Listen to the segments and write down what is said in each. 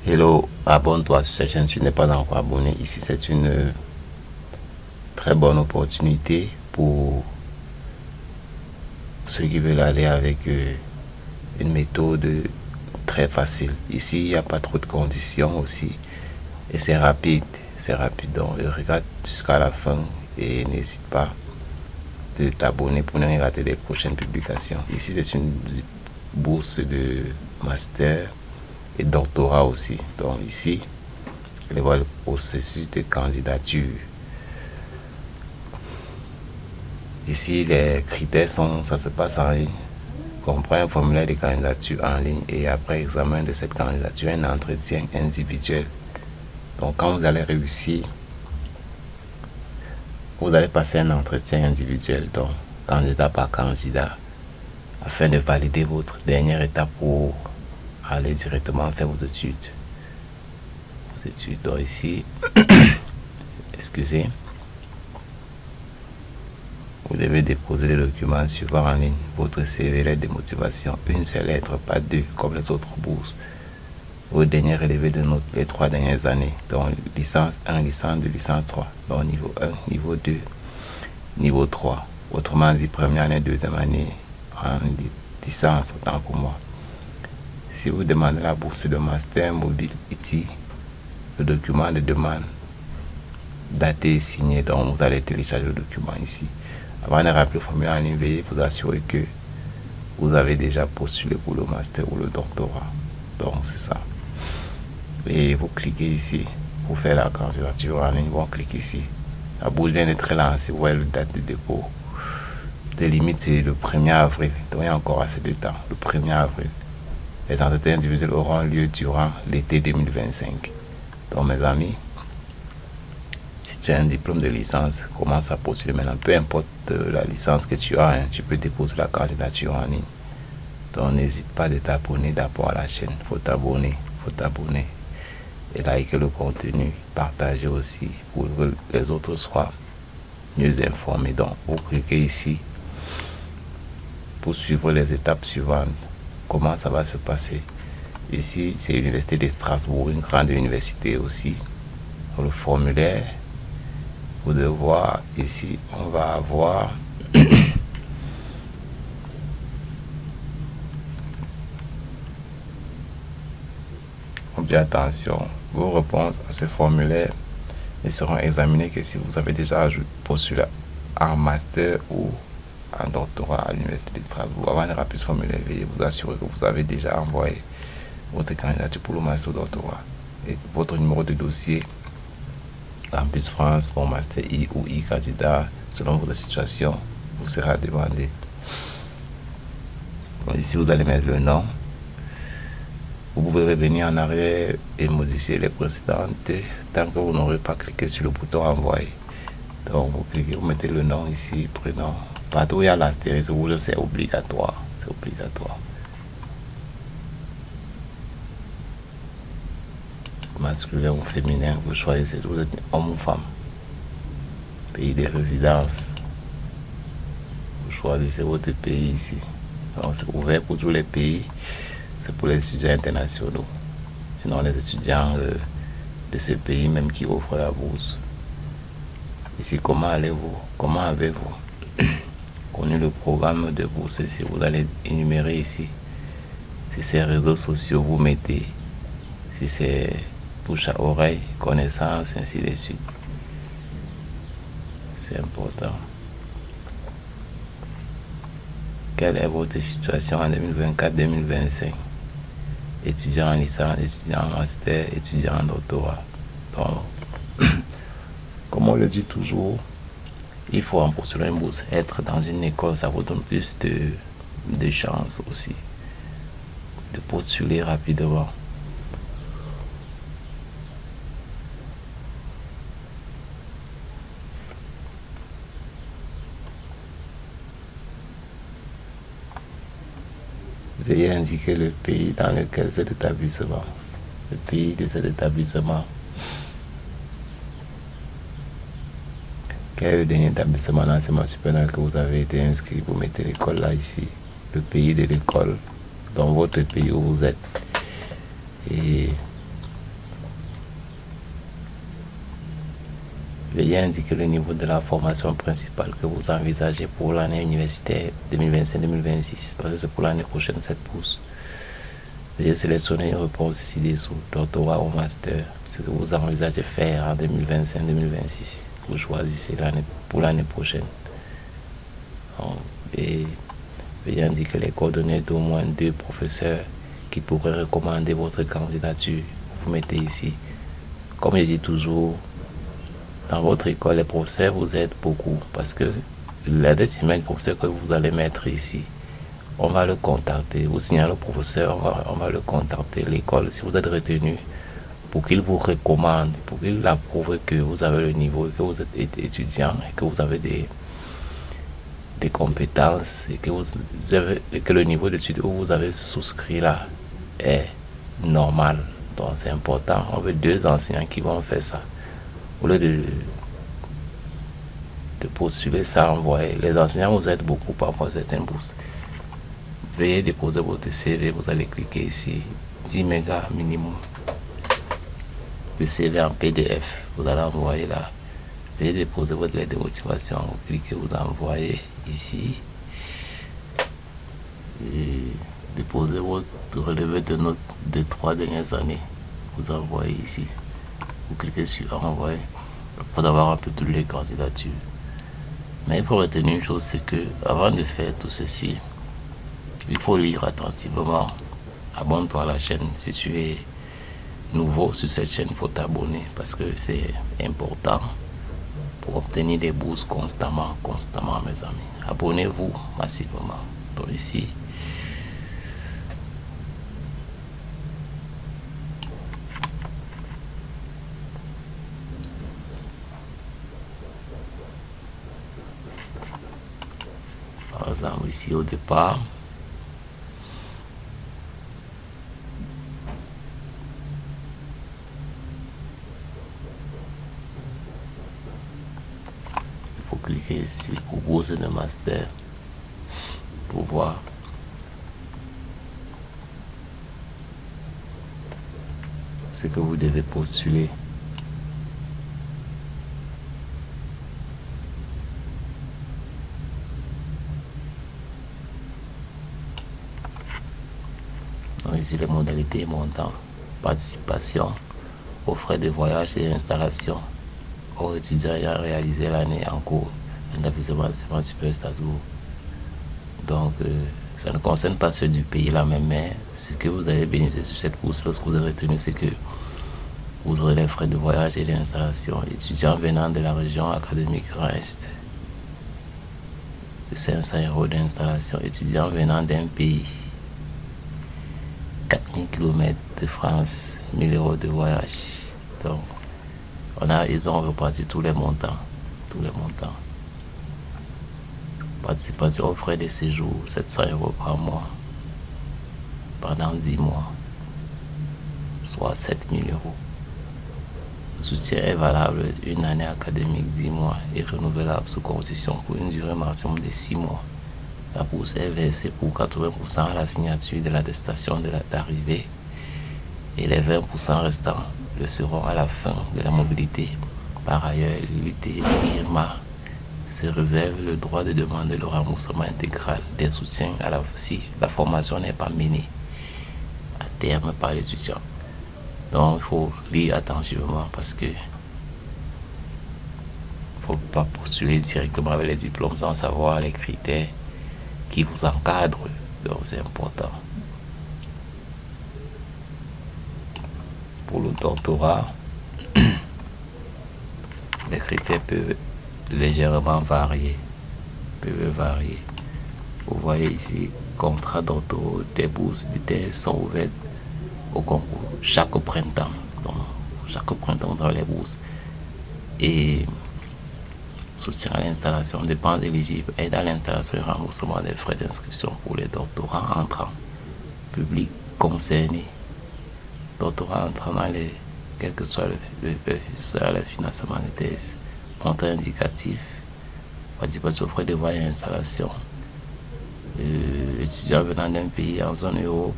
Hello, abonne-toi sur cette chaîne si tu n'es pas encore abonné. Ici, c'est une très bonne opportunité pour ceux qui veulent aller avec une méthode très facile. Ici, il n'y a pas trop de conditions aussi. Et c'est rapide. Donc, regarde jusqu'à la fin et n'hésite pas de t'abonner pour ne rien rater les prochaines publications. Ici, c'est une bourse de master et doctorat aussi. Donc ici, allez voir le processus de candidature. Ici, les critères sont, ça se passe en ligne. Comprend un formulaire de candidature en ligne et après examen de cette candidature, un entretien individuel. Donc quand vous allez réussir, vous allez passer un entretien individuel, donc candidat par candidat, afin de valider votre dernière étape pour aller directement faire vos études. Donc ici, excusez, vous devez déposer les documents suivants en ligne: votre CV, lettre de motivation, une seule lettre, pas deux comme les autres bourses, vos derniers relevés de notes les 3 dernières années, donc licence 1, licence 2, licence 3, donc niveau 1, niveau 2, niveau 3, autrement dit première année, deuxième année en licence, autant pour moi. Si vous demandez la bourse de master mobile IT, le document de demande daté et signé, donc vous allez télécharger le document ici. Avant de remplir le formulaire en ligne, veuillez vous assurer que vous avez déjà postulé pour le master ou le doctorat. Donc c'est ça. Et vous cliquez ici pour faire la candidature en ligne. Vous cliquez ici. La bourse vient d'être lancée. Vous voyez la date de dépôt. Les limites c'est le 1er avril. Donc il y a encore assez de temps. Le 1er avril. Les entretiens individuels auront lieu durant l'été 2025. Donc mes amis, si tu as un diplôme de licence, commence à postuler maintenant. Peu importe la licence que tu as, tu peux déposer la candidature en ligne. Donc n'hésite pas de t'abonner d'abord à la chaîne. Faut t'abonner. Et liker le contenu, partager aussi pour que les autres soient mieux informés. Donc vous cliquez ici pour suivre les étapes suivantes. Comment ça va se passer? Ici, c'est l'université de Strasbourg, une grande université aussi. Pour le formulaire, vous devez voir ici, on va avoir on dit attention, vos réponses à ce formulaire ne seront examinées que si vous avez déjà postulé en master ou en doctorat à l'université de Strasbourg. Avant de remplir ce formulaire, veuillez vous assurer que vous avez déjà envoyé votre candidature pour le master ou doctorat et votre numéro de dossier Campus France pour master I ou I candidat selon votre situation vous sera demandé. Bon, ici vous allez mettre le nom. Vous pouvez revenir en arrière et modifier les précédentes tant que vous n'aurez pas cliqué sur le bouton envoyer. Donc vous cliquez, vous mettez le nom ici, prénom. Partout où il y a l'astérisque rouge, c'est obligatoire. C'est obligatoire. Masculin ou féminin, vous choisissez, vous êtes homme ou femme. Pays de résidence, vous choisissez votre pays ici. Donc c'est ouvert pour tous les pays, c'est pour les étudiants internationaux et non les étudiants de ce pays même qui offrent la bourse. Ici, comment avez-vous connu le programme de bourse? Ici vous allez énumérer ici. Si c'est réseaux sociaux, vous mettez. Si c'est bouche à oreille, connaissance, ainsi de suite. C'est important. Quelle est votre situation en 2024-2025? Étudiant en licence, étudiant en master, étudiant en doctorat. Donc, comme on le dit toujours, il faut en postuler une bourse. Être dans une école, ça vous donne plus de chances aussi de postuler rapidement. Veuillez indiquer le pays dans lequel cet établissement, le pays de cet établissement. Quel est le dernier établissement d'enseignement supérieur que vous avez été inscrit? Vous mettez l'école là ici, le pays de l'école, dans votre pays où vous êtes. Et Veuillez indiquer le niveau de la formation principale que vous envisagez pour l'année universitaire 2025-2026, parce que c'est pour l'année prochaine cette bourse. Veuillez sélectionner une réponse ici dessous, doctorat ou master, ce que vous envisagez faire en 2025-2026. Vous choisissez pour l'année prochaine. Et veuillez indiquer les coordonnées d'au moins 2 professeurs qui pourraient recommander votre candidature. Vous mettez ici. Comme je dis toujours, dans votre école, les professeurs vous aident beaucoup parce que l'adresse email du professeur que vous allez mettre ici, on va le contacter. Vous signalez au professeur, on va le contacter, l'école, si vous êtes retenu, pour qu'il vous recommande, pour qu'il approuve que vous avez le niveau, que vous êtes étudiant et que vous avez des compétences et que le niveau d'études où vous avez souscrit là est normal. Donc c'est important. On veut 2 enseignants qui vont faire ça. Au lieu de postuler ça, envoyer. Les enseignants vous aident beaucoup parfois certaines bourses. Veuillez déposer votre CV. Vous allez cliquer ici. 10 mégas minimum. Le CV en PDF. Vous allez envoyer là. Veuillez déposer votre lettre de motivation. Vous cliquez, vous envoyez ici. Et déposez votre relevé de notes des 3 dernières années. Vous envoyez ici. Vous cliquez sur envoyer pour avoir un peu toutes les candidatures. Mais il faut retenir une chose, c'est que avant de faire tout ceci, il faut lire attentivement. Abonne-toi à la chaîne. Si tu es nouveau sur cette chaîne, il faut t'abonner parce que c'est important pour obtenir des bourses constamment, mes amis. Abonnez-vous massivement. Donc ici, par exemple, ici au départ, il faut cliquer ici pour bourse de master pour voir ce que vous devez postuler. Donc ici les modalités et montants. Participation aux frais de voyage et installation aux étudiants ayant réalisé l'année en cours un établissement supérieur Strasbourg. Donc ça ne concerne pas ceux du pays là même, mais ce que vous allez bénéficier sur cette bourse lorsque vous avez retenu, c'est que vous aurez les frais de voyage et l'installation. Étudiants venant de la région académique Grand Est, 500 € d'installation. Étudiants venant d'un pays, 4000 km de France, 1000 € de voyage. Donc ils ont reparti tous les montants. Participation aux frais de séjour, 700 € par mois pendant 10 mois, soit 7000 €. Le soutien est valable une année académique, 10 mois, et renouvelable sous condition pour une durée maximum de 6 mois. La bourse est versée pour 80% à la signature de l'attestation d'arrivée et les 20% restants le seront à la fin de la mobilité. Par ailleurs, l'IRMA se réserve le droit de demander le remboursement intégral des soutiens si la formation n'est pas menée à terme par l'étudiant. Donc il faut lire attentivement parce que il ne faut pas postuler directement avec les diplômes sans savoir les critères qui vous encadrent. Donc c'est important. Pour le doctorat, les critères peuvent légèrement varier. Vous voyez ici, contrat doctoraux, des bourses de thèse sont ouvertes au concours chaque printemps. Donc, chaque printemps, vous avez les bourses. Et soutien à l'installation, dépenses éligibles, aide à l'installation et remboursement des frais d'inscription pour les doctorants entrants, publics concernés. Doctorants entrant dans les, quel que soit le financement de thèse, montant indicatif, participation aux frais de voyage et installation. Étudiants venant d'un pays en zone euro,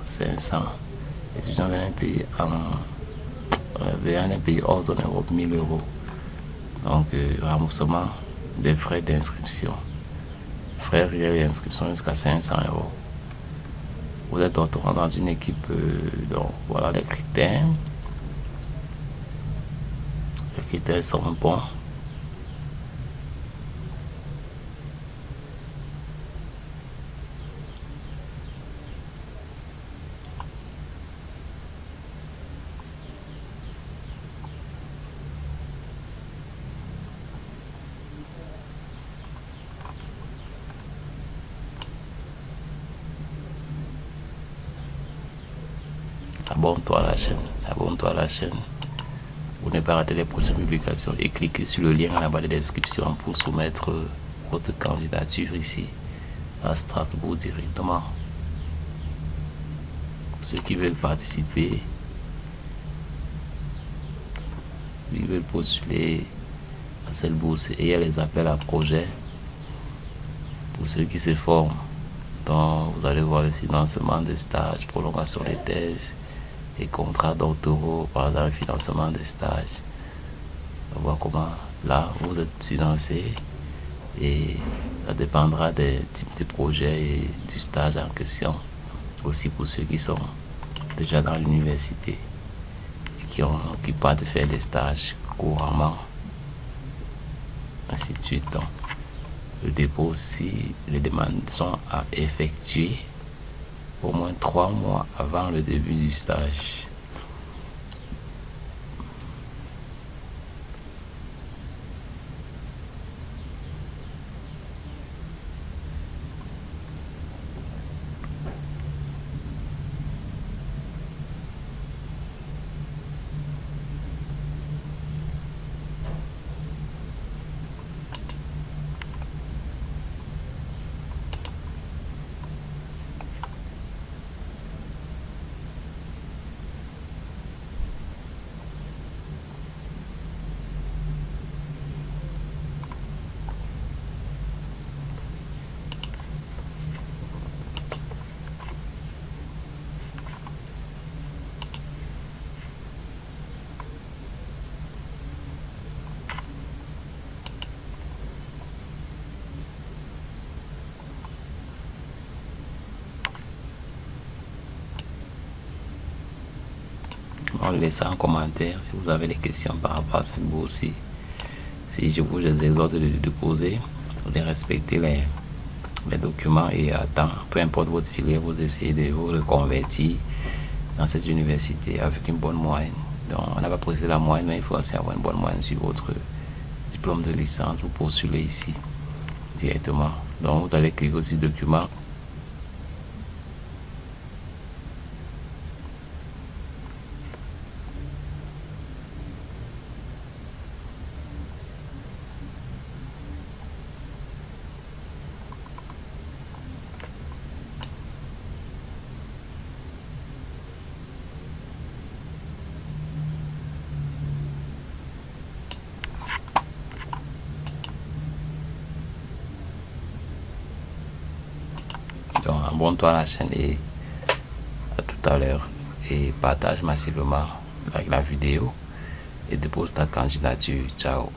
500. Étudiants venant d'un pays hors zone Europe, 1000 €. Donc, remboursement des frais d'inscription. Frais réels d'inscription jusqu'à 500 euros. Vous êtes doctorant dans une équipe, donc voilà les critères. Les critères sont bons. Abonne-toi à la chaîne. Abonne-toi à la chaîne pour ne pas rater les prochaines publications et cliquez sur le lien en bas de la description pour soumettre votre candidature ici à Strasbourg directement. Ceux qui veulent participer, ils veulent postuler à cette bourse et il y a les appels à projets pour ceux qui se forment. Donc vous allez voir le financement de stages, prolongation des thèses et contrats doctoraux, par exemple le financement des stages. On voit comment là vous êtes financé et ça dépendra des types de projets et du stage en question. Aussi pour ceux qui sont déjà dans l'université et qui partent faire des stages couramment, ainsi de suite. Donc, le dépôt, si les demandes sont à effectuer au moins 3 mois avant le début du stage. Laissez en commentaire si vous avez des questions par rapport à cette bourse. Si je vous exhorte de poser, de respecter les documents et à temps, peu importe votre filière, vous essayez de vous reconvertir dans cette université avec une bonne moyenne. Donc on n'a pas précisé la moyenne, mais il faut aussi avoir une bonne moyenne sur votre diplôme de licence. Vous postulez ici directement. Donc vous allez cliquer sur documents. Donc abonne-toi à la chaîne et à tout à l'heure et partage massivement la vidéo et dépose ta candidature. Ciao.